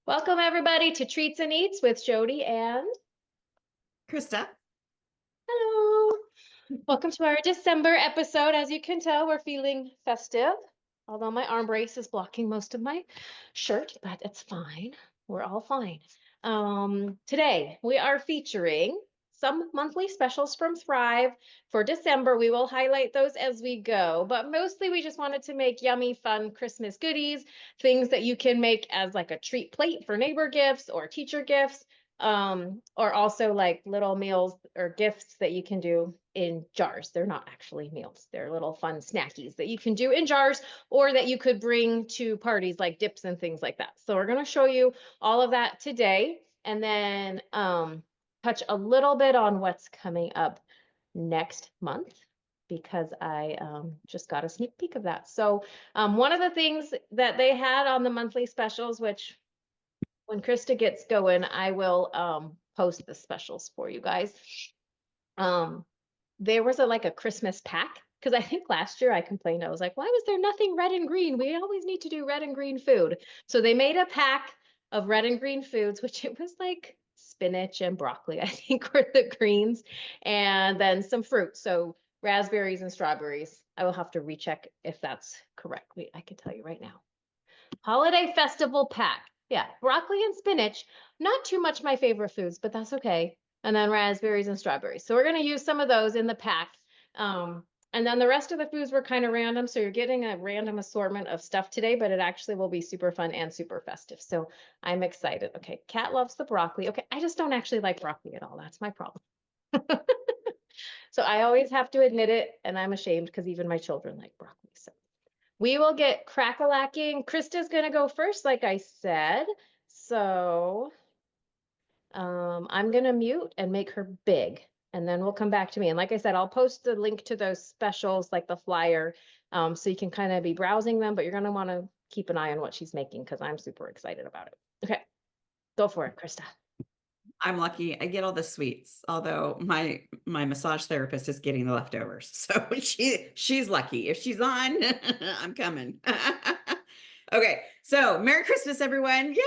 Welcome everybody to Treats and Eats with Jodi and Krista. hello. Welcome to our December episode. As you can tell, we're feeling festive, although my arm brace is blocking most of my shirt, but it's fine. We're all fine. Today we are featuring some monthly specials from Thrive for December. We will highlight those as we go, but mostly we just wanted to make yummy, fun Christmas goodies, things that you can make as like a treat plate for neighbor gifts or teacher gifts, or also like little meals or gifts that you can do in jars. They're not actually meals. They're little fun snackies that you can do in jars or that you could bring to parties like dips and things like that. So we're going to show you all of that today and then touch a little bit on what's coming up next month because I just got a sneak peek of that. So one of the things that they had on the monthly specials, which when Krista gets going, I will post the specials for you guys. There was like a Christmas pack because I think last year I complained. I was like, why was there nothing red and green? We always need to do red and green food. So they made a pack of red and green foods, which it was like spinach and broccoli, I think were the greens, and then some fruit. So raspberries and strawberries. I will have to recheck if that's correct. Wait, I can tell you right now. Holiday festival pack. Yeah, broccoli and spinach. Not too much my favorite foods, but that's okay. And then raspberries and strawberries. So we're going to use some of those in the pack. And then the rest of the foods were kind of random. So you're getting a random assortment of stuff today, but it actually will be super fun and super festive. So I'm excited. Okay, Kat loves the broccoli. Okay, I just don't actually like broccoli at all. That's my problem. So I always have to admit it, and I'm ashamed because even my children like broccoli. So we will get crack-a-lacking. Krista's gonna go first, like I said. So I'm gonna mute and make her big, and then we'll come back to me. And like I said, I'll post the link to those specials, like the flyer, so you can kind of be browsing them, but you're gonna want to keep an eye on what she's making because I'm super excited about it. Okay, go for it, Krista. I'm lucky I get all the sweets, although my massage therapist is getting the leftovers. So she's lucky. If she's on, I'm coming. Okay, so Merry Christmas, everyone. Yay!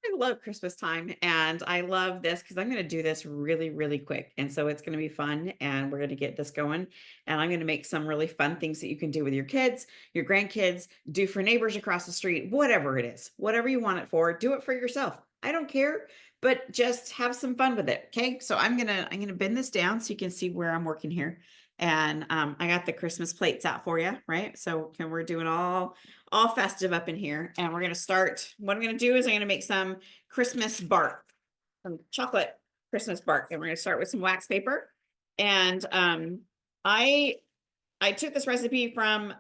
I love Christmas time and I love this because I'm going to do this really, really quick. And so it's going to be fun and we're going to get this going. And I'm going to make some really fun things that you can do with your kids, your grandkids, do for neighbors across the street, whatever it is, whatever you want it for, do it for yourself. I don't care, but just have some fun with it. Okay. So I'm gonna bend this down so you can see where I'm working here. And I got the Christmas plates out for you, right? So we're doing all festive up in here. And we're gonna start. What I'm gonna do is I'm gonna make some Christmas bark, some chocolate Christmas bark. And we're gonna start with some wax paper. And I I took this recipe from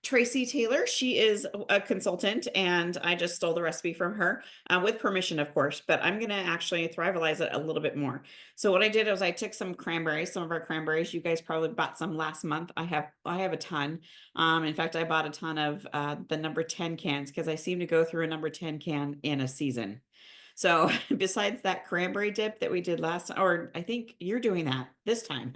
Tracy Taylor. She is a consultant, and I just stole the recipe from her with permission, of course. But I'm going to actually thrivalize it a little bit more. So what I did was I took some cranberries, some of our cranberries. You guys probably bought some last month. I have a ton. In fact, I bought a ton of the number 10 cans because I seem to go through a number 10 can in a season. So besides that cranberry dip that we did last, or I think you're doing that this time.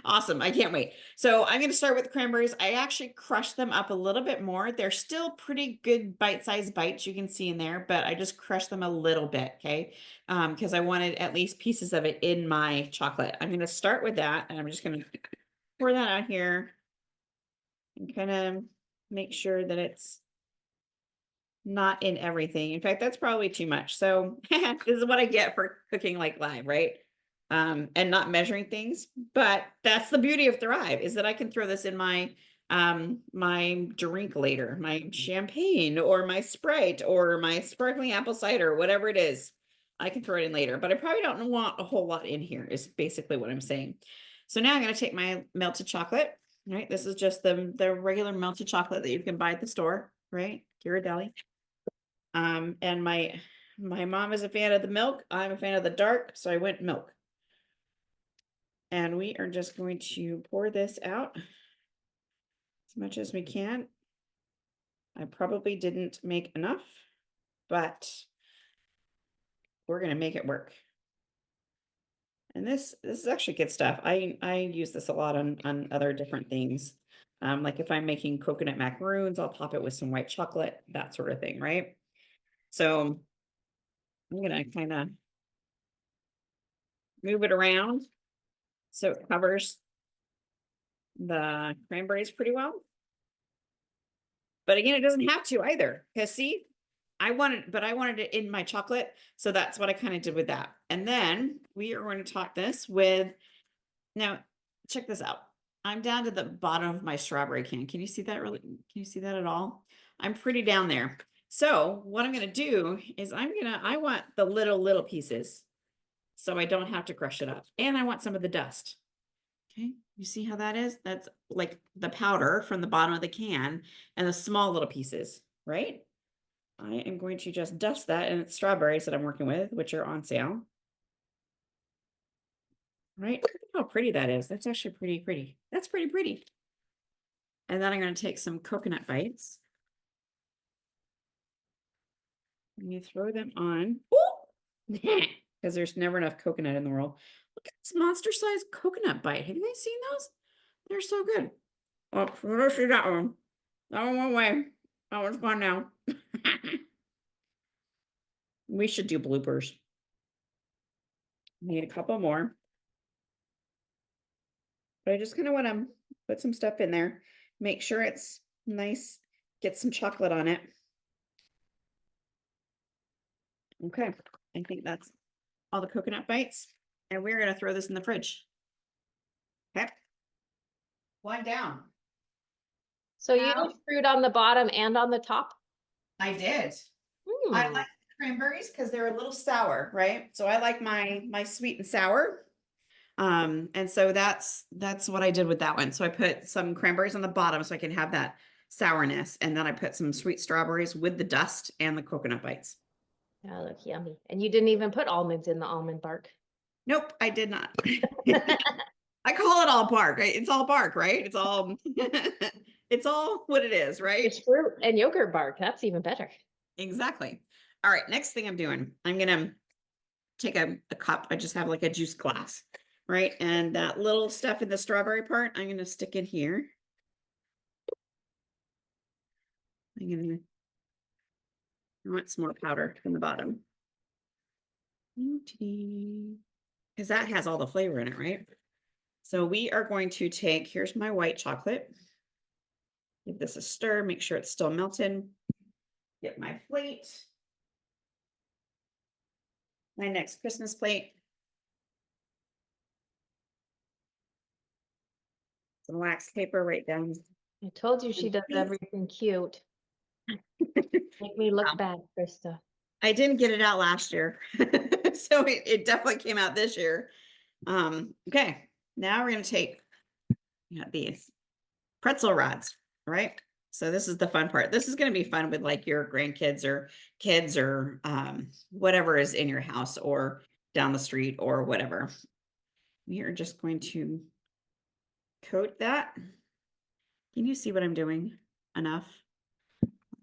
Awesome. I can't wait. So I'm going to start with the cranberries. I actually crushed them up a little bit more. They're still pretty good bite-sized bites you can see in there, but I just crushed them a little bit. Okay. Because I wanted at least pieces of it in my chocolate. I'm going to start with that and I'm just going to pour that out here and kind of make sure that it's not in everything. In fact, that's probably too much. So this is what I get for cooking like live, right? And not measuring things. But that's the beauty of Thrive is that I can throw this in my drink later, my champagne or my Sprite or my sparkling apple cider, whatever it is. I can throw it in later, but I probably don't want a whole lot in here is basically what I'm saying. So now I'm going to take my melted chocolate, right? This is just the regular melted chocolate that you can buy at the store, right? Ghirardelli. And my mom is a fan of the milk. I'm a fan of the dark, so I went milk. And we are just going to pour this out as much as we can. I probably didn't make enough, but we're going to make it work. And this is actually good stuff. I use this a lot on other different things. Like if I'm making coconut macaroons, I'll pop it with some white chocolate, that sort of thing, right? So I'm gonna kind of move it around so it covers the cranberries pretty well. But again, it doesn't have to either. Because see, I wanted it in my chocolate. So that's what I kind of did with that. And then we are going to top this with, now check this out. I'm down to the bottom of my strawberry can. Can you see that really? Can you see that at all? I'm pretty down there. So what I'm going to do is I want the little pieces so I don't have to crush it up. And I want some of the dust. Okay, you see how that is? That's like the powder from the bottom of the can and the small little pieces, right? I am going to just dust that, and it's strawberries that I'm working with, which are on sale. Right? Look at how pretty that is. That's actually pretty pretty. That's pretty pretty. And then I'm going to take some coconut bites. And you throw them on. Because there's never enough coconut in the world. Look at this monster-sized coconut bite. Have you guys seen those? They're so good. Oh, let's see that one. That one went away. That one's gone now. We should do bloopers. Need a couple more. But I just kind of want to put some stuff in there. Make sure it's nice. Get some chocolate on it. Okay. I think that's all the coconut bites. And we're going to throw this in the fridge. Okay. One down. So you Now- did fruit on the bottom and on the top? I did. I Hmm. like cranberries because they're a little sour, right? So I like my sweet and sour. And so that's what I did with that one. So I put some cranberries on the bottom so I can have that sourness. And then I put some sweet strawberries with the dust and the coconut bites. That look yummy. And you didn't even put almonds in the almond bark. Nope, I did not. I call it all bark. It's all bark, right? It's all it's all what it is, right? It's fruit and yogurt bark. That's even better. Exactly. All right, next thing I'm doing, I'm gonna take a cup. I just have like a juice glass, right? And that little stuff in the strawberry part, I'm gonna stick in here. I want some more powder from the bottom. Because that has all the flavor in it, right? So we are going to take, here's my white chocolate. Give this a stir, make sure it's still melted. Get my plate. My next Christmas plate. Some wax paper right down. I told you she does everything cute. Make me look bad, Krista. I didn't get it out last year. So it definitely came out this year. Okay, now we're gonna take these pretzel rods, right? So this is the fun part. This is gonna be fun with like your grandkids or kids or whatever is in your house or down the street or whatever. We are just going to coat that. Can you see what I'm doing? Enough?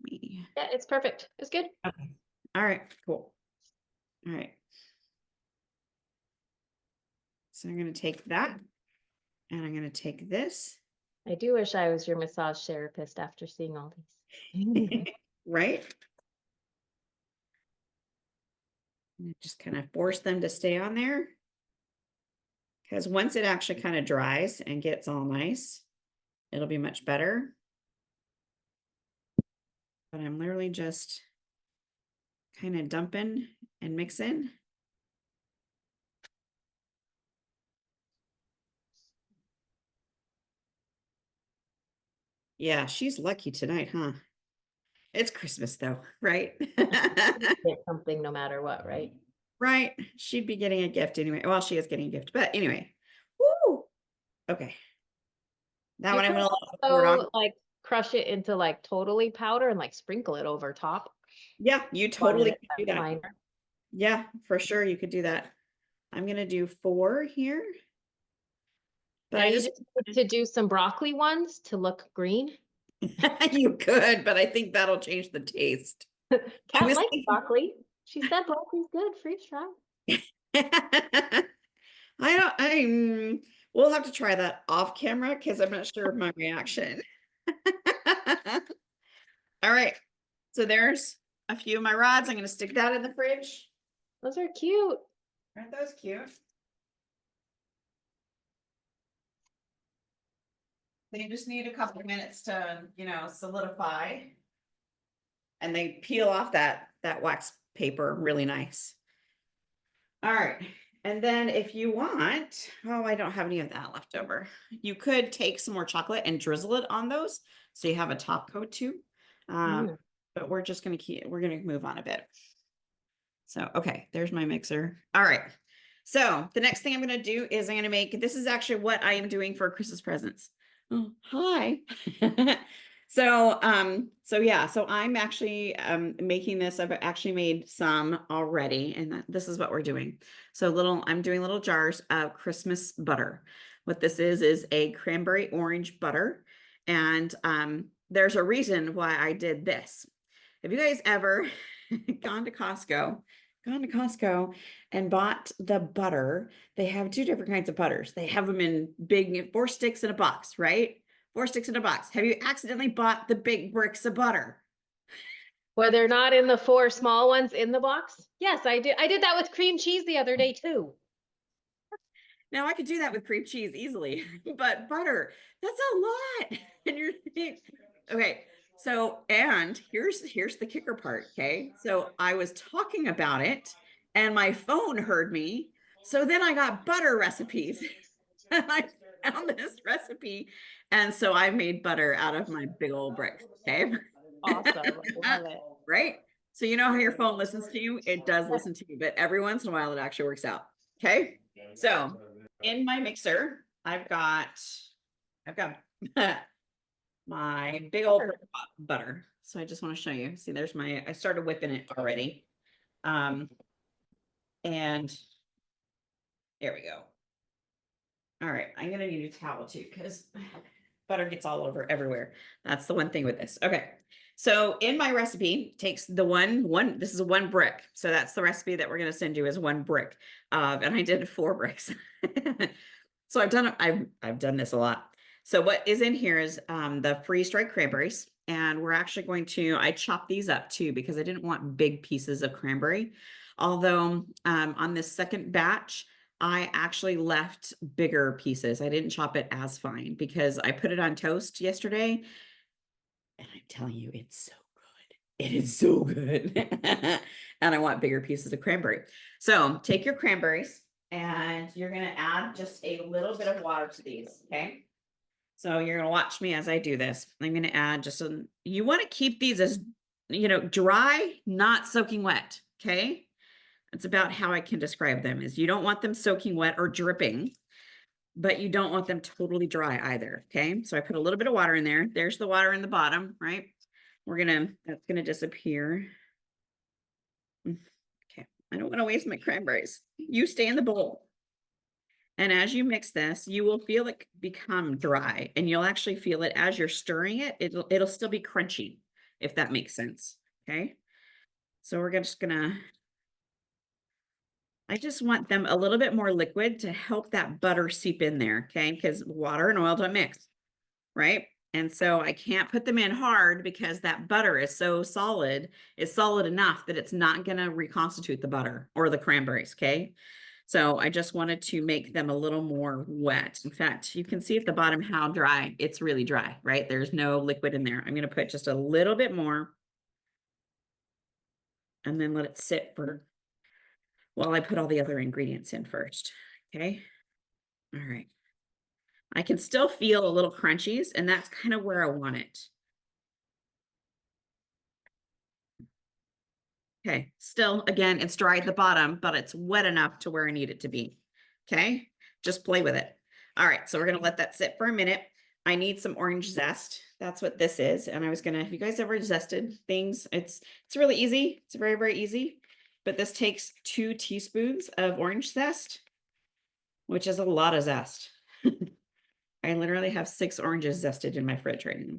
Yeah, it's perfect. It's good. Okay. All right, cool. All right. So I'm going to take that and I'm going to take this. I do wish I was your massage therapist after seeing all these. Right? And just kind of force them to stay on there. Because once it actually kind of dries and gets all nice, it'll be much better. But I'm literally just kind of dumping and mixing. Yeah, she's lucky tonight, huh? It's Christmas though, right? Get something no matter what, right? Right. She'd be getting a gift anyway. Well, she is getting a gift, but anyway. Woo! Okay. That You one I'm could gonna pour on. also like crush it into like totally powder and like sprinkle it over top. Yeah, you Wanted totally it could do that. finer. Yeah, for sure you could do that. I'm gonna do 4 here. But Now I you just just need to do some broccoli ones to look green. you could, but I think that'll change the taste. Cat was likes thinking- broccoli. She said broccoli's good. Freeze try. We'll have to try that off camera because I'm not sure of my reaction. All right. So there's a few of my rods. I'm going to stick that in the fridge. Those are cute. Aren't those cute? They just need a couple of minutes to, solidify. And they peel off that wax paper really nice. All right. And then if you want, oh, I don't have any of that left over. You could take some more chocolate and drizzle it on those. So you have a top coat too. Mm. But we're just going to we're going to move on a bit. So, okay, there's my mixer. All right. So the next thing I'm going to do is I'm going to make, this is actually what I am doing for Christmas presents. Oh, hi. So yeah, so I'm actually making this. I've actually made some already, and this is what we're doing. So I'm doing little jars of Christmas butter. What this is a cranberry orange butter. And there's a reason why I did this. Have you guys ever gone to Costco and bought the butter? They have two different kinds of butters. They have them in big 4 sticks in a box, right? 4 sticks in a box. Have you accidentally bought the big bricks of butter? Where they're not in the 4 small ones in the box? Yes, I did. I did that with cream cheese the other day too. Now I could do that with cream cheese easily, but butter, that's a lot. And you're okay. So, and here's the kicker part. Okay. So I was talking about it and my phone heard me. So then I got butter recipes and I found this recipe. And so I made butter out of my big old bricks. Okay. Awesome. Love it. Right. So you know how your phone listens to you? It does listen to you, but every once in a while it actually works out. Okay. So in my mixer, I've got my big old butter. So I just want to show you. See, there's I started whipping it already. And there we go. All right, I'm gonna need a towel too because butter gets all over everywhere. That's the one thing with this. Okay. So in my recipe takes the this is one brick. So that's the recipe that we're going to send you is one brick. And I did 4 bricks. So I've done this a lot. So what is in here is the freeze-dried cranberries. And we're actually I chopped these up too because I didn't want big pieces of cranberry. Although on this second batch, I actually left bigger pieces. I didn't chop it as fine because I put it on toast yesterday. And I'm telling you, it's so good. It is so good. And I want bigger pieces of cranberry. So take your cranberries and you're going to add just a little bit of water to these. Okay. So you're going to watch me as I do this. I'm going to add you want to keep these as, dry, not soaking wet. Okay. It's about how I can describe them is you don't want them soaking wet or dripping, but you don't want them totally dry either. Okay. So I put a little bit of water in there. There's the water in the bottom, right? That's going to disappear. Okay. I don't want to waste my cranberries. You stay in the bowl. And as you mix this, you will feel it become dry and you'll actually feel it as you're stirring it. It'll still be crunchy, if that makes sense. Okay. So we're just gonna I just want them a little bit more liquid to help that butter seep in there, okay? Because water and oil don't mix, right? And so I can't put them in hard because that butter is so solid, it's solid enough that it's not going to reconstitute the butter or the cranberries, okay? So I just wanted to make them a little more wet. In fact, you can see at the bottom how dry, it's really dry, right? There's no liquid in there. I'm going to put just a little bit more and then let it sit while I put all the other ingredients in first, okay? All right. I can still feel a little crunchies, and that's kind of where I want it. Okay, still, again, it's dry at the bottom, but it's wet enough to where I need it to be. Okay, just play with it. All right, so we're gonna let that sit for a minute. I need some orange zest. That's what this is. And have you guys ever zested things? It's really easy. It's very, very easy. But this takes 2 teaspoons of orange zest, which is a lot of zest. I literally have 6 oranges zested in my fridge right now.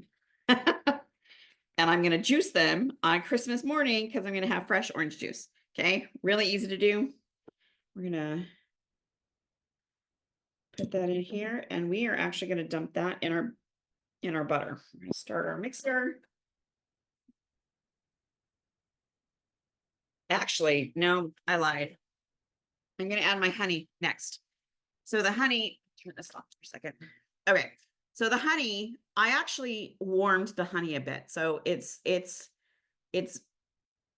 And I'm going to juice them on Christmas morning because I'm going to have fresh orange juice. Okay. Really easy to do. We're going to put that in here and we are actually going to dump that in our butter. We're going to start our mixer. Actually, no, I lied. I'm going to add my honey next. So the honey, turn this off for a second. Okay. So the honey, I actually warmed the honey a bit. So it's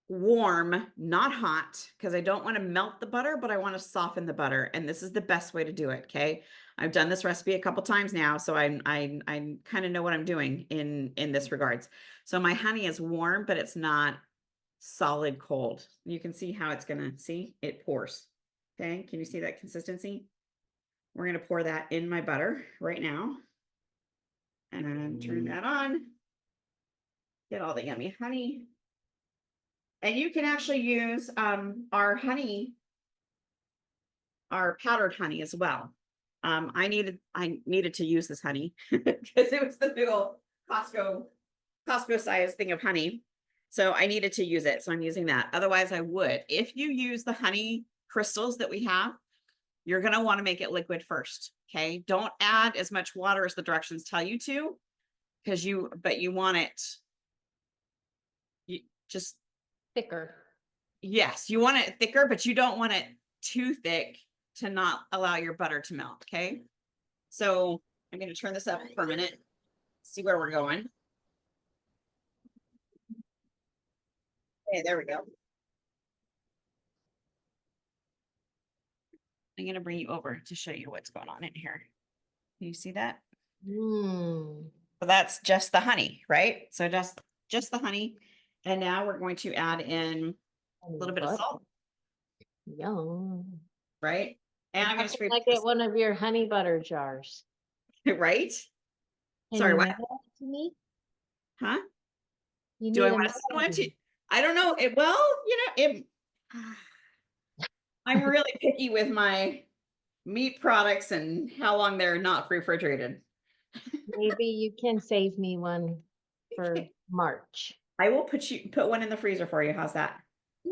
warm, not hot, because I don't want to melt the butter, but I want to soften the butter. And this is the best way to do it. Okay. I've done this recipe a couple times now, so I kind of know what I'm doing in this regards. So my honey is warm, but it's not solid cold. You can see how it's gonna see it pours. Okay, can you see that consistency? We're gonna pour that in my butter right now and turn that on. Get all the yummy honey. And you can actually use our honey, our powdered honey as well. I needed to use this honey because it was the big old Costco size thing of honey. So I needed to use it. So I'm using that. Otherwise, I would. If you use the honey crystals that we have, you're going to want to make it liquid first. Okay. Don't add as much water as the directions tell you to, because you want it, you just, Thicker. yes, you want it thicker, but you don't want it too thick to not allow your butter to melt. Okay. So I'm going to turn this up for a minute, see where we're going. Okay, there we go. I'm going to bring you over to show you what's going on in here. Can you see that? Mm. So that's just the honey, right? So just the honey. And now we're going to add in a little bit of salt, Yum. right? And I'm going to Nothing scrape like this, it one of your honey butter jars. right? Can Sorry, you what? mail it to me? Huh? You Do I need a want to mail send one to to? me. I don't know. Well, I'm really picky with my meat products and how long they're not refrigerated. Maybe you can save me one for March. I will put one in the freezer for you. How's that? Yay.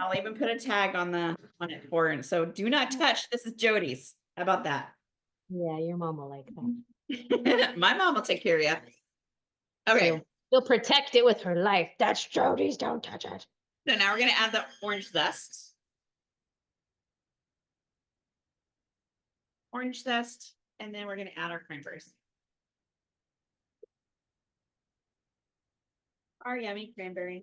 I'll even put a tag on it for it. So do not touch. This is Jodi's. How about that? Yeah, your mom will like that. My mom will take care of you. Okay. She'll protect it with her life. That's Jody's. Don't touch it. So now we're going to add the orange zest. Orange zest. And then we're going to add our cranberries. Our yummy cranberries.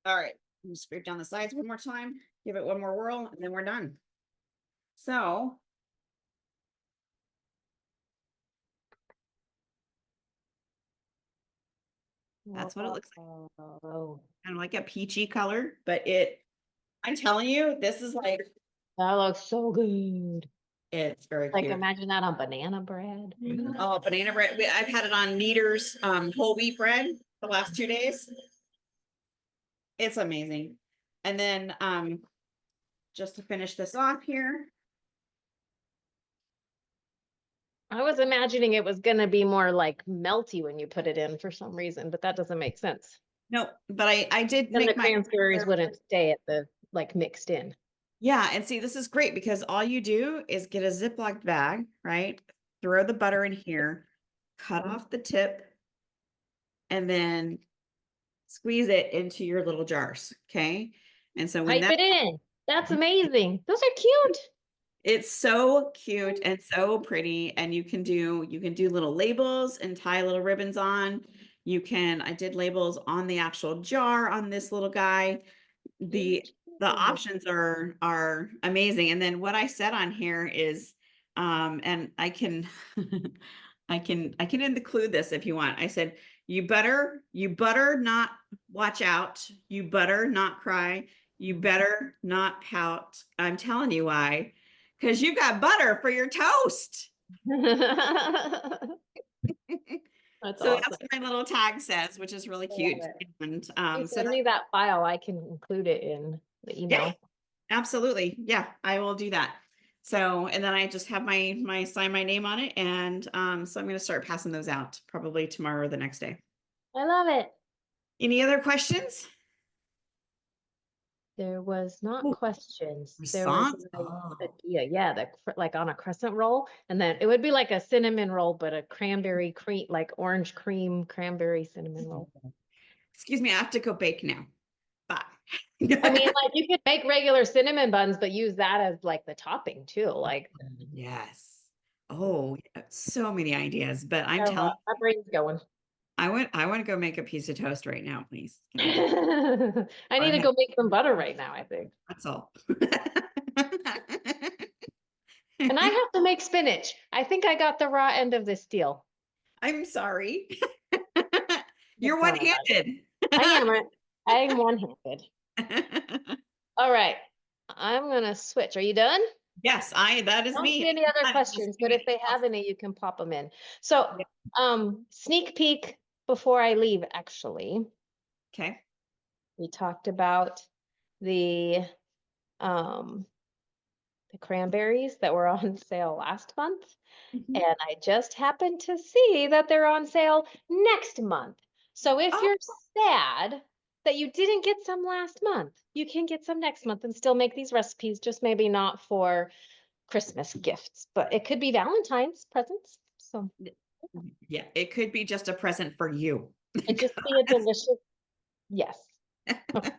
All right. I'm going to scrape down the sides one more time. Give it one more whirl, and then we're done. So that's what it looks like. Oh, Kind of like a peachy color, but I'm telling you, this is like, that looks so good. it's very Like cute. imagine that on banana bread. Oh, banana bread. I've had it on Kneader's whole wheat bread the last 2 days. It's amazing. And then just to finish this off here. I was imagining it was gonna be more like melty when you put it in for some reason, but that doesn't make sense. No, but I did Then the make my cranberries wouldn't stay at the like mixed in. yeah, and see, this is great because all you do is get a Ziploc bag, right? Throw the butter in here, cut off the tip, and then squeeze it into your little jars. Okay. And so when Pipe it in. That's amazing. Those are cute. it's so cute and so pretty, and you can do little labels and tie little ribbons on. I did labels on the actual jar on this little guy. The options are amazing. And then what I said on here is and I can I can include this if you want. I said you better not watch out, you better not cry, you better not pout. I'm telling you why. Because you got butter for your toast. That's So awesome. that's what my little tag says, which is really I cute. love it. And You so send me that file, I can include it in the yeah, email. absolutely. Yeah, I will do that. So, and then I just have my sign my name on it. And so I'm going to start passing those out probably tomorrow or the next day. I love it. Any other questions? There was not Ooh, questions. There was croissants? an Oh. idea. Yeah, like on a crescent roll, and then it would be like a cinnamon roll, but a cranberry cream, like orange cream cranberry cinnamon roll. Excuse me, I have to go bake now. Bye. I mean, like you could make regular cinnamon buns, but use that as like the topping too. Like, Yes. Oh, yeah, so many ideas, but I'm oh, telling my brain's going. I want to go make a piece of toast right now, please. I Go need to ahead. go make some butter right now, I think. That's all. And I have to make spinach. I think I got the raw end of this deal. I'm sorry. Just You're telling about it. one-handed. I am right. I'm one-handed. All right. I'm gonna switch. Are you done? Yes, that is I don't me. see any other I'm just questions, but doing if they it. have any, you can pop them in. So, Yeah. sneak peek before I leave, actually. Okay. We talked about the um the cranberries that were on sale last month. Mhm. And I just happened to see that they're on sale next month. So if Oh, you're sad that you didn't get some last month, you can get some next month and still make these recipes, just maybe not for Christmas gifts, but it could be Valentine's presents. So yeah, it could be just a present for you. it just be a delicious, yes. Okay,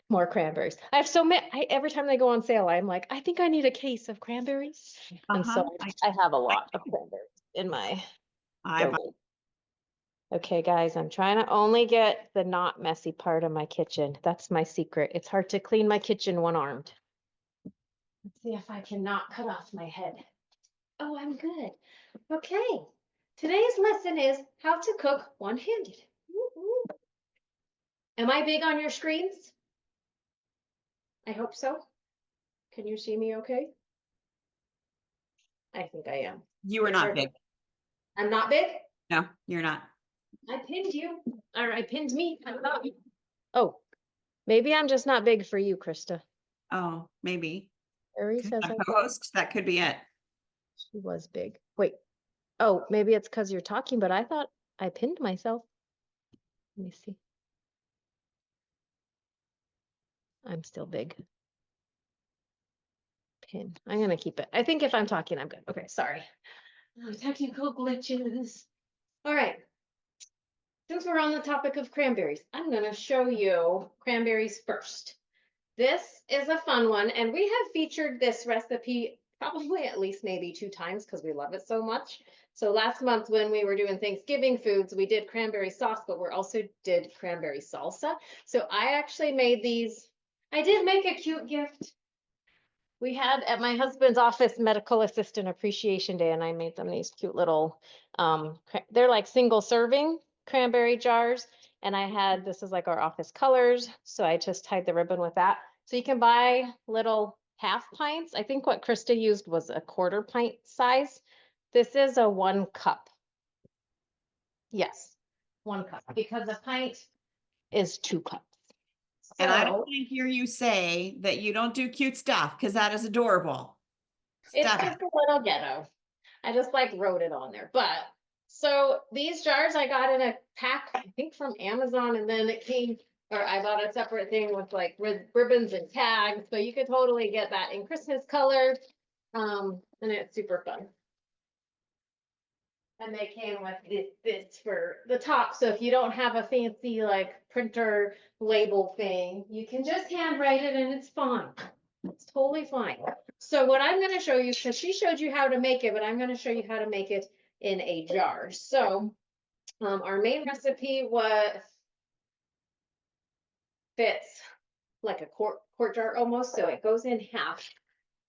more cranberries. I have so many, every time they go on sale, I'm like, I think I need a case of cranberries. And so Uh-huh. I have a I, lot of cranberries in my I, go. Okay, guys, I'm trying to only get the not messy part of my kitchen. That's my secret. It's hard to clean my kitchen one-armed. Let's see if I can not cut off my head. Oh, I'm good. Okay. Today's lesson is how to cook one-handed. Woo-hoo. Am I big on your screens? I hope so. Can you see me okay? I think I am. you are It's not hard. big. I'm not big? No, you're not. I pinned you. Or I pinned me. I'm not. Oh, maybe I'm just not big for you, Krista. Oh, maybe. Harry 'Cause says I'm I co-host, that could be it. She was big. Wait. Oh, maybe it's because you're talking, but I thought I pinned myself. Let me see. I'm still big. Pin. I'm gonna keep it. I think if I'm talking, I'm good. Okay, sorry. Oh, technical glitches. All right. Since we're on the topic of cranberries, I'm gonna show you cranberries first. This is a fun one, and we have featured this recipe probably at least maybe 2 times because we love it so much. So last month when we were doing Thanksgiving foods, we did cranberry sauce, but we also did cranberry salsa. So I actually made these. I did make a cute gift. We had at my husband's office medical assistant appreciation day, and I made them these cute little, they're like single serving cranberry jars. And I had, this is like our office colors. So I just tied the ribbon with that. So you can buy little half pints. I think what Krista used was a 1/4 pint size. This is a 1 cup. Yes, 1 cup because a pint is 2 cups. And I don't So want to hear you say that you don't do cute stuff because that is adorable. it's Stop it. just a little ghetto. I just like wrote it on there. But so these jars I got in a pack, I think from Amazon, and then it came, or I bought a separate thing with like ribbons and tags. So you could totally get that in Christmas color. And it's super fun. And they came with this for the top. So if you don't have a fancy like printer label thing, you can just handwrite it and it's fine. It's totally fine. So what I'm going to show you, because she showed you how to make it, but I'm going to show you how to make it in a jar. So our main recipe fits like a quart jar almost. So it goes in half.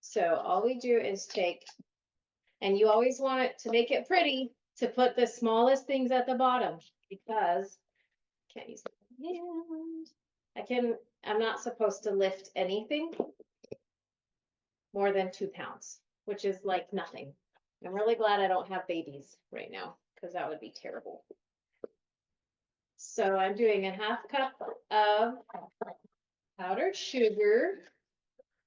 So all we do is take, and you always want it to make it pretty, to put the smallest things at the bottom because I can't use my hand. I'm not supposed to lift anything more than 2 pounds, which is like nothing. I'm really glad I don't have babies right now because that would be terrible. So I'm doing a 1/2 cup of powdered sugar.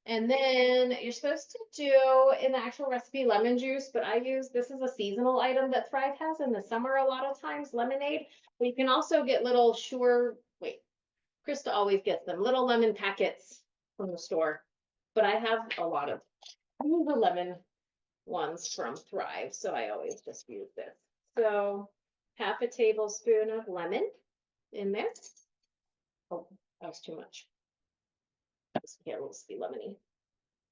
And then you're supposed to do in the actual recipe lemon juice, but this is a seasonal item that Thrive has in the summer a lot of times, lemonade. But you can also get Krista always gets them, little lemon packets from the store. But I have a lot of the lemon ones from Thrive, so I always just use this. So half a tablespoon of lemon in there. Oh, that was too much. Yeah, it'll just be lemony.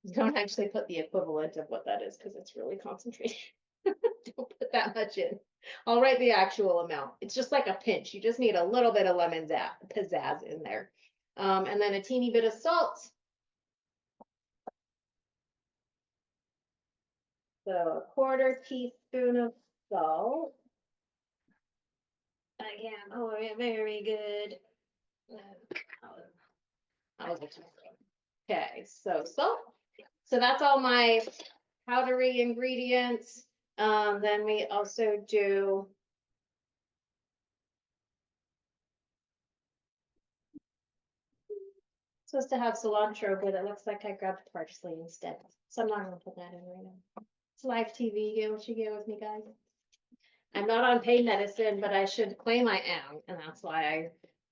You don't actually put the equivalent of what that is because it's really concentrated. Don't put that much in. I'll write the actual amount. It's just like a pinch. You just need a little bit of lemon pizzazz in there. And then a teeny bit of salt. So a quarter teaspoon of salt. Again, oh, very good. Okay, so salt. So that's all my powdery ingredients. Then we also do supposed to have cilantro, but it looks like I grabbed parsley instead. So I'm not gonna put that in right now. It's live TV, get what you get with me, guys. I'm not on pain medicine, but I should claim I am, and that's why I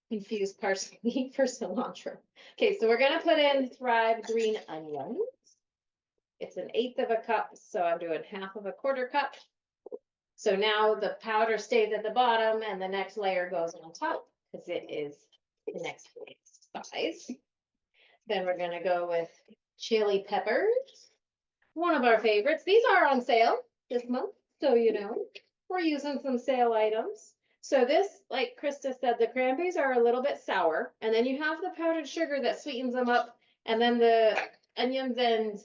confuse parsley for cilantro. Okay, so we're gonna put in Thrive green onions. It's 1/8 of a cup, so I'm doing half of a quarter cup. So now the powder stays at the bottom and the next layer goes on top because it is the next size. Then we're gonna go with chili peppers, one of our favorites. These are on sale this month, so you know, we're using some sale items. So this, like Krista said, the cranberries are a little bit sour, and then you have the powdered sugar that sweetens them up, and then the onions and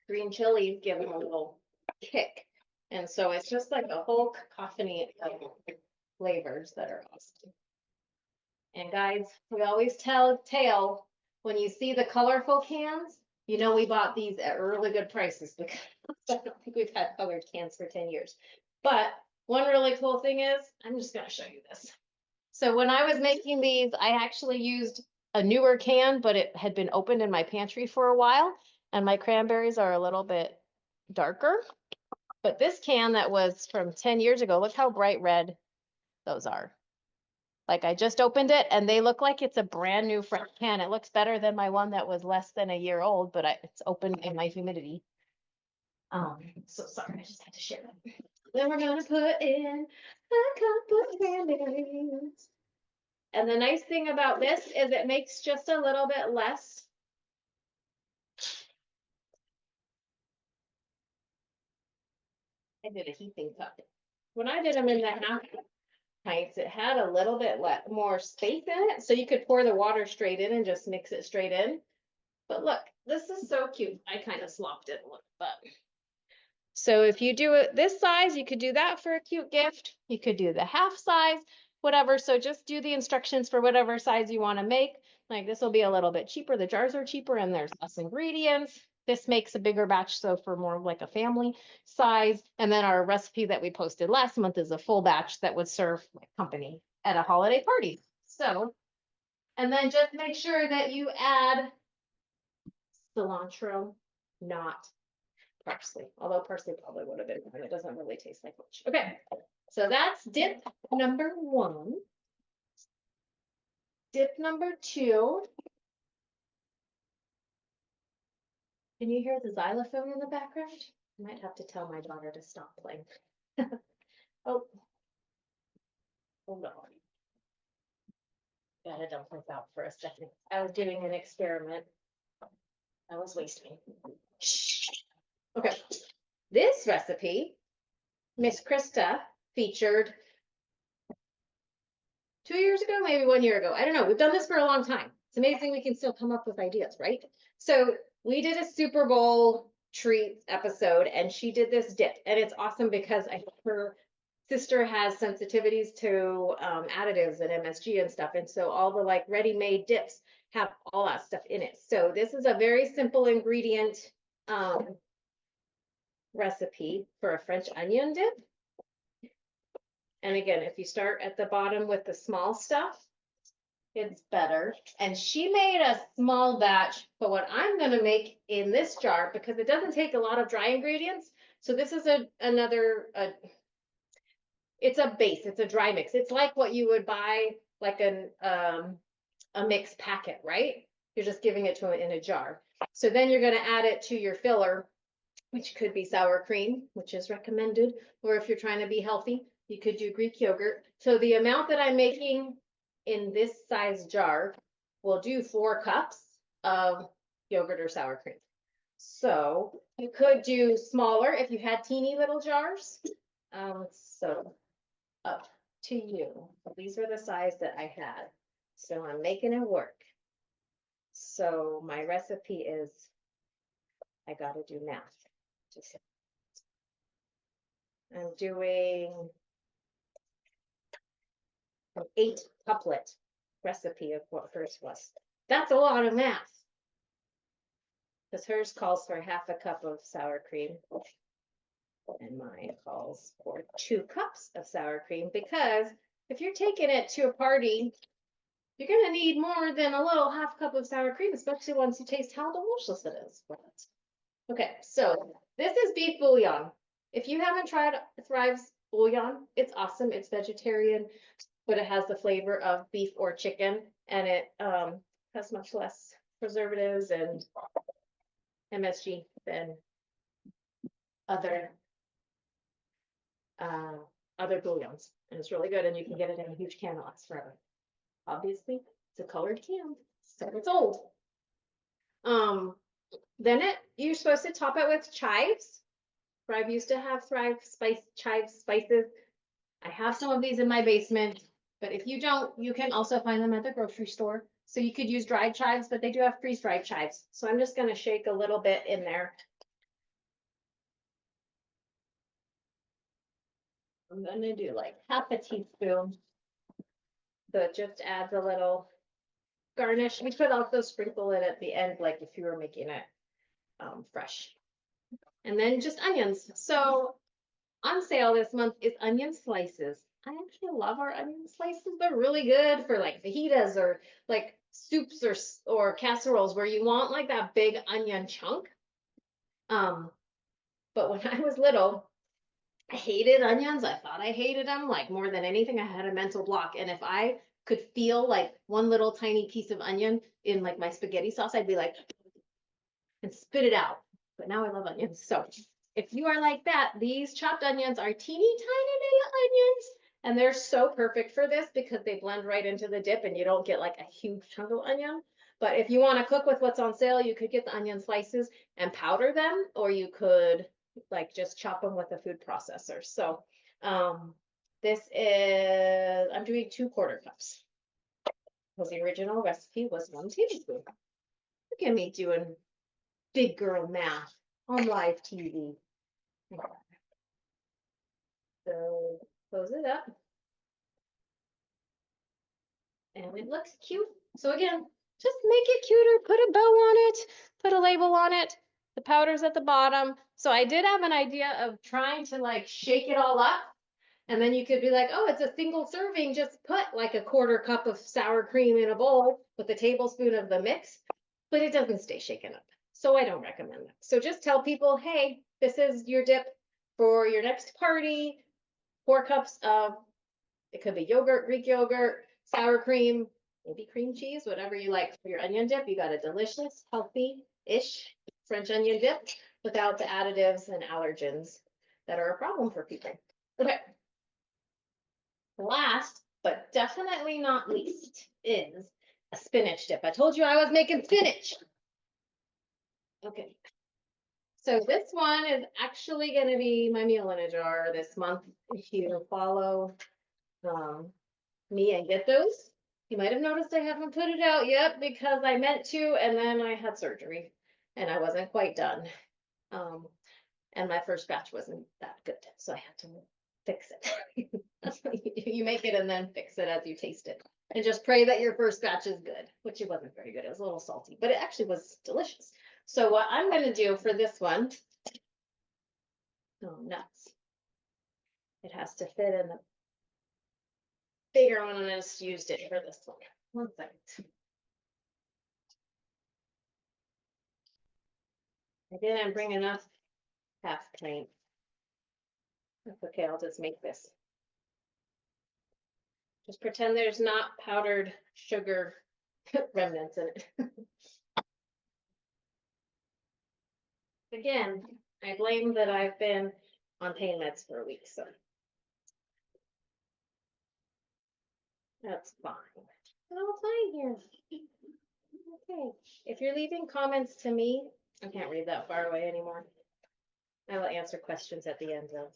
green chilies give them a little kick. And so it's just like a whole cacophony of flavors that are awesome. And guys, we always tale when you see the colorful cans, you know we bought these at really good prices because I don't think we've had colored cans for 10 years. But one really cool thing is, I'm just going to show you this. So when I was making these, I actually used a newer can, but it had been opened in my pantry for a while, and my cranberries are a little bit darker. But this can that was from 10 years ago, look how bright red those are. Like I just opened it and they look like it's a brand new fresh can. It looks better than my one that was less than a year old, but it's open in my humidity. So sorry, I just had to share that. Then we're gonna put in a cup of cranberries. And the nice thing about this is it makes just a little bit less. I did a heaping cup. When I did them in the half pints, it had a little bit more space in it, so you could pour the water straight in and just mix it straight in. But look, this is so cute. I kind of slopped it a little, but so if you do it this size, you could do that for a cute gift. You could do the half size, whatever. So just do the instructions for whatever size you want to make. Like this will be a little bit cheaper. The jars are cheaper and there's less ingredients. This makes a bigger batch, so for more like a family size. And then our recipe that we posted last month is a full batch that would serve my company at a holiday party. So, and then just make sure that you add cilantro, not parsley, although parsley probably would have been fine. It doesn't really taste like much. Okay, so that's dip number 1. Dip number 2. Can you hear the xylophone in the background? I might have to tell my daughter to stop playing. Oh, hold on. Gotta dump this out for a second. I was doing an experiment. I was wasting. Okay, this recipe, Miss Krista featured 2 years ago, maybe 1 year ago. I don't know. We've done this for a long time. It's amazing we can still come up with ideas, right? So we did a Super Bowl treats episode and she did this dip. And it's awesome because her sister has sensitivities to additives and MSG and stuff. And so all the like ready-made dips have all that stuff in it. So this is a very simple ingredient recipe for a French onion dip. And again, if you start at the bottom with the small stuff, it's better. And she made a small batch, but what I'm gonna make in this jar, because it doesn't take a lot of dry ingredients. So this is another, it's a base, it's a dry mix. It's like what you would buy like a mixed packet, right? You're just giving it to it in a jar. So then you're gonna add it to your filler, which could be sour cream, which is recommended, or if you're trying to be healthy, you could do Greek yogurt. So the amount that I'm making in this size jar will do 4 cups of yogurt or sour cream. So you could do smaller if you had teeny little jars. So up to you. These are the size that I had. So I'm making it work. So my recipe is, I got to do math. I'm doing an 8 couplet recipe of what hers was. That's a lot of math. Because hers calls for 1/2 cup of sour cream. And mine calls for 2 cups of sour cream. Because if you're taking it to a party, you're going to need more than a little 1/2 cup of sour cream, especially once you taste how delicious it is. Okay, so this is beef bouillon. If you haven't tried Thrive's bouillon, it's awesome. It's vegetarian, but it has the flavor of beef or chicken, and it has much less preservatives and MSG than other other bouillons. And it's really good, and you can get it in a huge can that lasts forever. Obviously, it's a colored can, so it's old. Then you're supposed to top it with chives. Thrive used to have Thrive chive spices. I have some of these in my basement, but if you don't, you can also find them at the grocery store. So you could use dried chives, but they do have freeze-dried chives. So I'm just gonna shake a little bit in there. I'm gonna do like 1/2 teaspoon. So it just adds a little garnish. We could also sprinkle it at the end, like if you were making it fresh. And then just onions. So on sale this month is onion slices. I actually love our onion slices. They're really good for like fajitas or like soups or casseroles where you want like that big onion chunk. But when I was little, I hated onions. I thought I hated them like more than anything. I had a mental block. And if I could feel like one little tiny piece of onion in like my spaghetti sauce, I'd be like, and spit it out. But now I love onions. So if you are like that, these chopped onions are teeny tiny little onions. And they're so perfect for this because they blend right into the dip and you don't get like a huge chunk of onion. But if you want to cook with what's on sale, you could get the onion slices and powder them, or you could like just chop them with a food processor. So this is, I'm doing 2/4 cups. Because the original recipe was 1 tablespoon. Look at me doing big girl math on live TV. So close it up. And it looks cute. So again, just make it cuter, put a bow on it, put a label on it. The powder's at the bottom. So I did have an idea of trying to like shake it all up. And then you could be like, oh, it's a single serving. Just put like 1/4 cup of sour cream in a bowl with a tablespoon of the mix, but it doesn't stay shaken up. So I don't recommend that. So just tell people, hey, this is your dip for your next party. 4 cups of, it could be yogurt, Greek yogurt, sour cream, maybe cream cheese, whatever you like for your onion dip. You got a delicious, healthy-ish French onion dip without the additives and allergens that are a problem for people. Okay. Last, but definitely not least, is a spinach dip. I told you I was making spinach. Okay. So this one is actually going to be my meal in a jar this month. If you follow me and get those, you might have noticed I haven't put it out yet because I meant to, and then I had surgery and I wasn't quite done. And my first batch wasn't that good, so I had to fix it. You make it and then fix it as you taste it. And just pray that your first batch is good, which it wasn't very good. It was a little salty, but it actually was delicious. So what I'm going to do for this one, oh, nuts. It has to fit in the bigger one, and I just used it for this one. One second. I didn't bring enough half paint. That's okay, I'll just make this. Just pretend there's not powdered sugar remnants in it. Again, I blame that I've been on pain meds for a week, so that's fine. Oh, fine here. Okay, if you're leaving comments to me, I can't read that far away anymore. I will answer questions at the end of.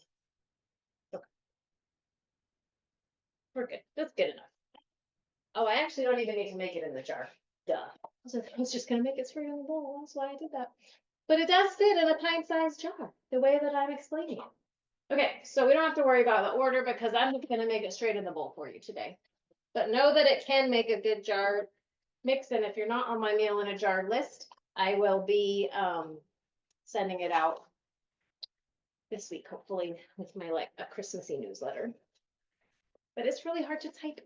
Okay. We're good. That's good enough. Oh, I actually don't even need to make it in the jar. Duh. I was just gonna make it straight in the bowl. That's why I did that. But it does fit in a pint-sized jar, the way that I'm explaining it. Okay, so we don't have to worry about the order because I'm just gonna make it straight in the bowl for you today. But know that it can make a good jar mix, and if you're not on my meal in a jar list, I will be sending it out this week, hopefully with my like a Christmassy newsletter. But it's really hard to type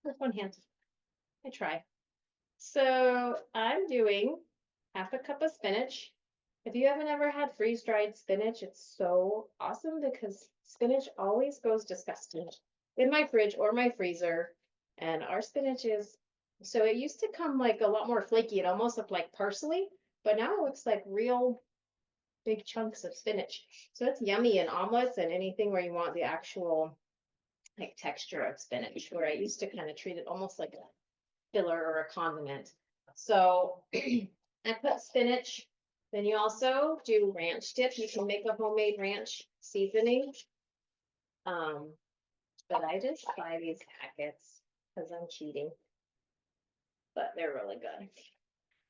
with one hand. I try. So I'm doing half a cup of spinach. If you haven't ever had freeze-dried spinach, it's so awesome because spinach always goes disgusting in my fridge or my freezer. And our spinach is, so it used to come like a lot more flaky. It almost looked like parsley, but now it looks like real big chunks of spinach. So it's yummy in omelets and anything where you want the actual like texture of spinach, where I used to kind of treat it almost like a filler or a condiment. So I put spinach. Then you also do ranch dip. You can make a homemade ranch seasoning. But I just buy these packets because I'm cheating. But they're really good.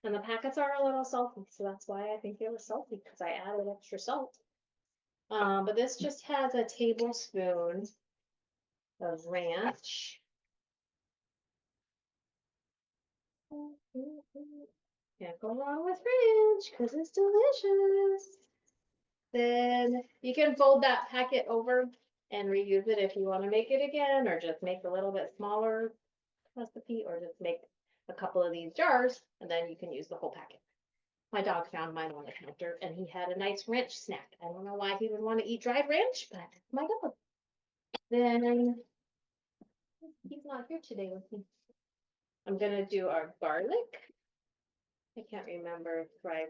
And the packets are a little salty, so that's why I think they were salty, because I added extra salt. But this just has a tablespoon of ranch. Can't go wrong with ranch because it's delicious. Then you can fold that packet over and reuse it if you want to make it again, or just make a little bit smaller recipe, or just make a couple of these jars and then you can use the whole packet. My dog found mine on the counter and he had a nice ranch snack. I don't know why he would want to eat dried ranch, but my dog. Then he's not here today with me. I'm gonna do our garlic. I can't remember if I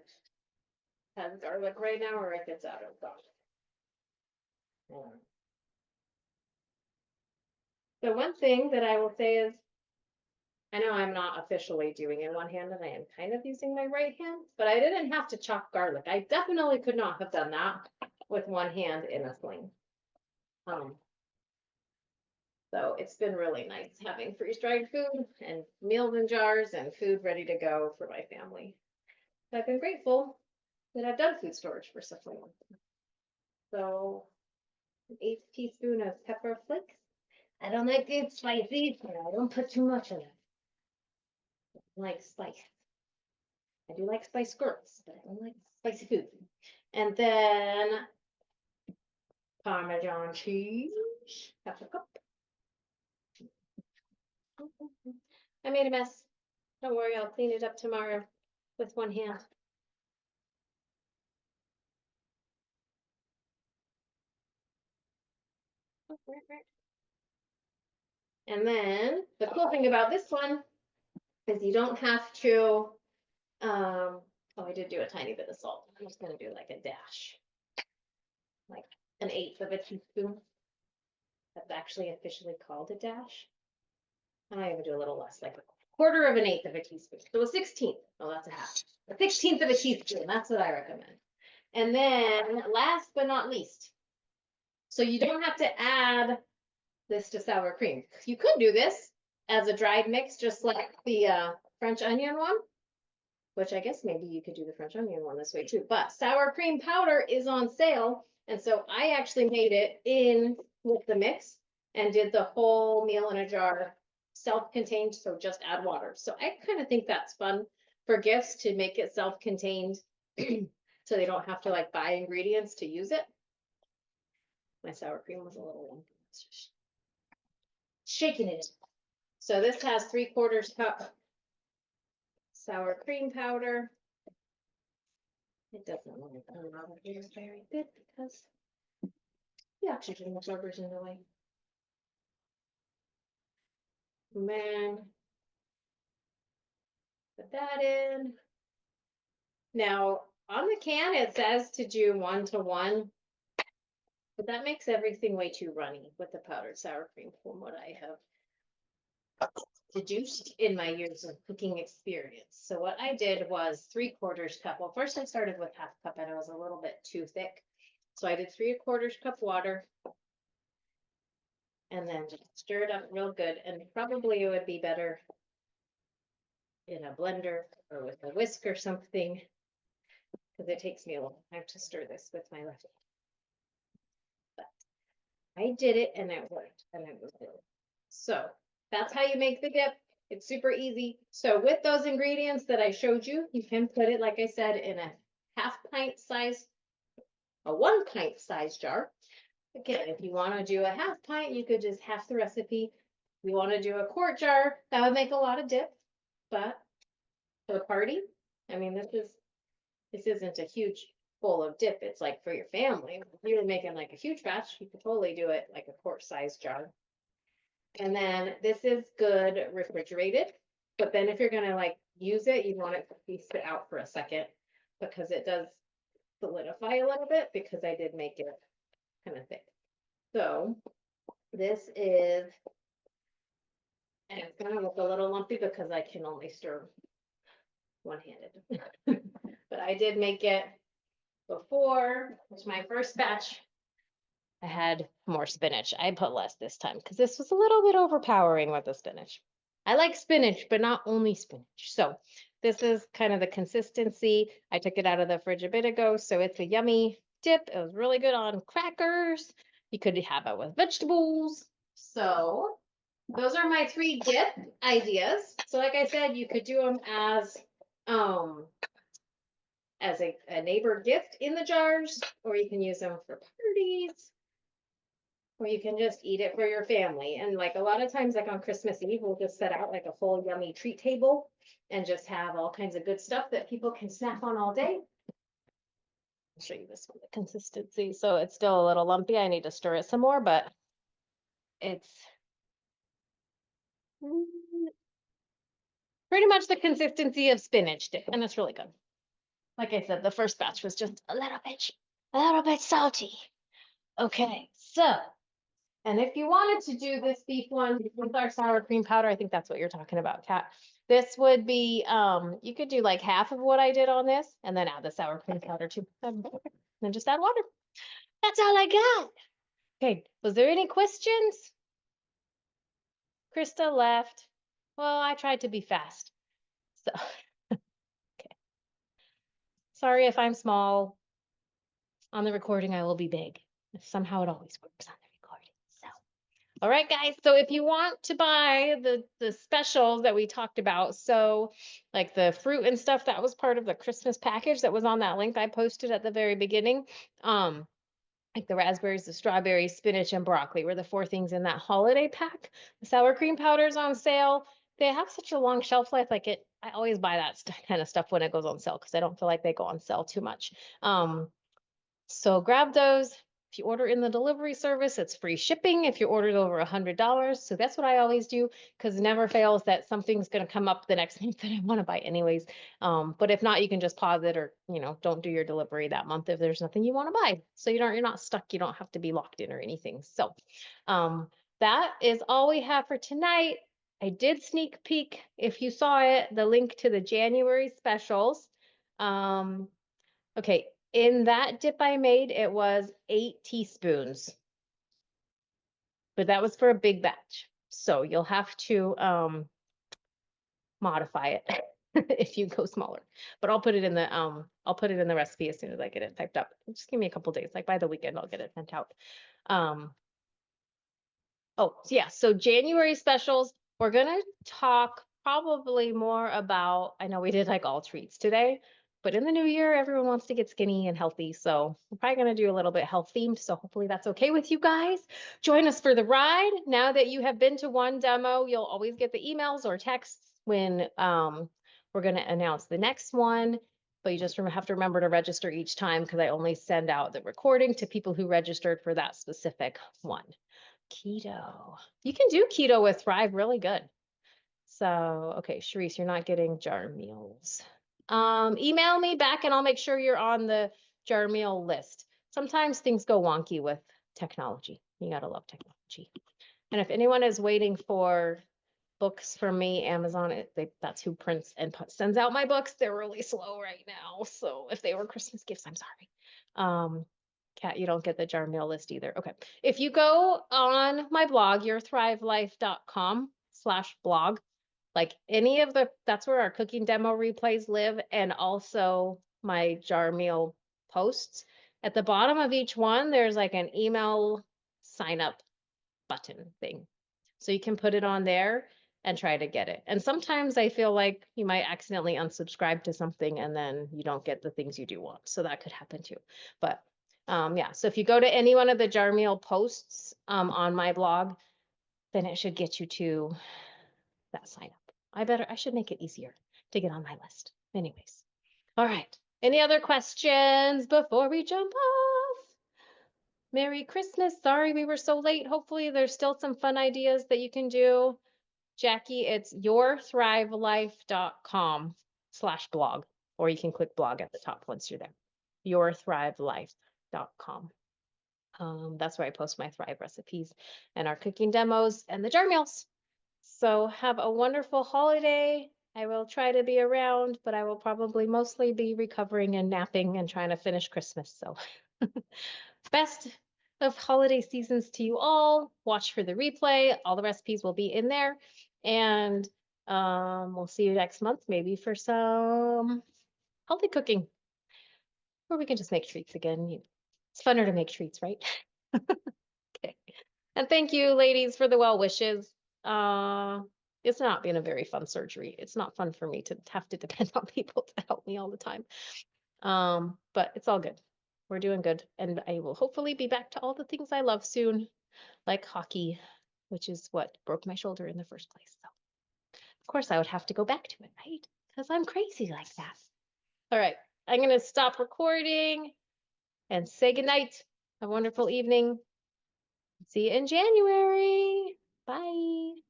have garlic right now or if it's out of stock. So one thing that I will say is, I know I'm not officially doing it one hand and I am kind of using my right hand, but I didn't have to chop garlic. I definitely could not have done that with one hand in a sling. So it's been really nice having freeze-dried food and meals in jars and food ready to go for my family. So I've been grateful that I've done food storage for such a long time. So an 1/8 teaspoon of pepper flakes. I don't like it spicy, so I don't put too much in it. I like spice. I do like spice girls, but I don't like spicy food. And then Parmesan cheese, half a cup. I made a mess. Don't worry, I'll clean it up tomorrow with one hand. And then the cool thing about this one is you don't have to, oh, I did do a tiny bit of salt. I'm just gonna do like a dash, like an 1/8 of a teaspoon. That's actually officially called a dash. I might even do a little less, like 1/4 of an 1/8 of a teaspoon. So a 16th. Oh, that's a half. A 16th of a teaspoon. That's what I recommend. And then last but not least, so you don't have to add this to sour cream. You could do this as a dried mix, just like the French onion one, which I guess maybe you could do the French onion one this way too. But sour cream powder is on sale. And so I actually made it in with the mix and did the whole meal in a jar, self-contained, so just add water. So I kind of think that's fun for gifts to make it self-contained so they don't have to like buy ingredients to use it. My sour cream was a little one. Shaking it. So this has 3/4 cup sour cream powder. It doesn't want to come out of here very good because the oxygen absorbers in the way. And then put that in. Now, on the can, it says to do 1:1, but that makes everything way too runny with the powdered sour cream from what I have deduced in my years of cooking experience. So what I did was 3/4 cup. Well, first I started with 1/2 cup and it was a little bit too thick. So I did 3/4 cup water and then just stir it up real good. And probably it would be better in a blender or with a whisk or something because it takes me a long time to stir this with my left hand. But I did it and it worked and it was good. So that's how you make the dip. It's super easy. So with those ingredients that I showed you, you can put it, like I said, in a 1 pint size jar. Again, if you want to do a 1/2 pint, you could just half the recipe. If you want to do a quart jar, that would make a lot of dip. But for the party, I mean, this isn't a huge bowl of dip. It's like for your family. If you're making like a huge batch, you could totally do it like a quart size jar. And then this is good refrigerated. But then if you're gonna like use it, you want it to be sit out for a second because it does solidify a little bit because I did make it kind of thick. So this is, and it's gonna look a little lumpy because I can only stir one-handed. But I did make it before, it's my first batch. I had more spinach. I put less this time because this was a little bit overpowering with the spinach. I like spinach, but not only spinach. So this is kind of the consistency. I took it out of the fridge a bit ago, so it's a yummy dip. It was really good on crackers. You could have it with vegetables. So those are my 3 dip ideas. So like I said, you could do them as a neighbor gift in the jars, or you can use them for parties, or you can just eat it for your family. And like a lot of times, like on Christmas Eve, we'll just set out like a full yummy treat table and just have all kinds of good stuff that people can snack on all day. I'll show you this one, the consistency. So it's still a little lumpy. I need to stir it some more, but it's pretty much the consistency of spinach dip, and it's really good. Like I said, the first batch was just a little bit salty. Okay, so, and if you wanted to do this beef one with our sour cream powder, I think that's what you're talking about, Kat. This would be, you could do like half of what I did on this and then add the sour cream powder too. And then just add water. That's all I got. Okay, was there any questions? Krista left. Well, I tried to be fast. So, okay. Sorry if I'm small. On the recording, I will be big. Somehow it always works on the recording. So, all right, guys. So if you want to buy the specials that we talked about, so like the fruit and stuff, that was part of the Christmas package that was on that link I posted at the very beginning. Like the raspberries, the strawberries, spinach, and broccoli were the 4 things in that holiday pack. The sour cream powder's on sale. They have such a long shelf life. Like I always buy that kind of stuff when it goes on sale because I don't feel like they go on sale too much. So grab those. If you order in the delivery service, it's free shipping if you ordered over $100. So that's what I always do because it never fails that something's going to come up the next month that I want to buy anyways. But if not, you can just pause it or, don't do your delivery that month if there's nothing you want to buy. So you're not stuck. You don't have to be locked in or anything. So that is all we have for tonight. I did sneak peek, if you saw it, the link to the January specials. Okay, in that dip I made, it was 8 teaspoons, but that was for a big batch. So you'll have to modify it if you go smaller. But I'll put it in the recipe as soon as I get it typed up. Just give me a couple days. Like by the weekend, I'll get it sent out. Oh, yeah. So January specials, we're gonna talk probably more about, I know we did like all treats today, But in the new year, everyone wants to get skinny and healthy. So we're probably going to do a little bit health themed. So hopefully that's okay with you guys. Join us for the ride. Now that you have been to one demo, you'll always get the emails or texts when we're going to announce the next one. But you just have to remember to register each time because I only send out the recording to people who registered for that specific one. Keto. You can do keto with Thrive really good. So, okay, Sharice, you're not getting jar meals. Email me back and I'll make sure you're on the jar meal list. Sometimes things go wonky with technology. You gotta love technology. And if anyone is waiting for books from me, Amazon, that's who prints and sends out my books. They're really slow right now. So if they were Christmas gifts, I'm sorry. Kat, you don't get the jar meal list either. Okay. If you go on my blog, yourthrivelife.com/blog, like any of that's where our cooking demo replays live, and also my jar meal posts. At the bottom of each one, there's like an email sign up button thing. So you can put it on there and try to get it. And sometimes I feel like you might accidentally unsubscribe to something and then you don't get the things you do want. So that could happen too. But yeah, so if you go to any one of the jar meal posts on my blog, then it should get you to that sign up. I should make it easier to get on my list. Anyways. All right. Any other questions before we jump off? Merry Christmas. Sorry we were so late. Hopefully there's still some fun ideas that you can do. Jackie, it's yourthrivelife.com/blog, or you can click blog at the top once you're there. Yourthrivelife.com. That's where I post my Thrive recipes and our cooking demos and the jar meals. So have a wonderful holiday. I will try to be around, but I will probably mostly be recovering and napping and trying to finish Christmas. So best of holiday seasons to you all. Watch for the replay. All the recipes will be in there. And we'll see you next month, maybe for some healthy cooking. Or we can just make treats again. It's funner to make treats, right? Okay. And thank you, ladies, for the well wishes. It's not been a very fun surgery. It's not fun for me to have to depend on people to help me all the time. But it's all good. We're doing good. And I will hopefully be back to all the things I love soon, like hockey, which is what broke my shoulder in the first place. So of course I would have to go back to it, right? Because I'm crazy like that. All right. I'm going to stop recording and say goodnight. Have a wonderful evening. See you in January. Bye.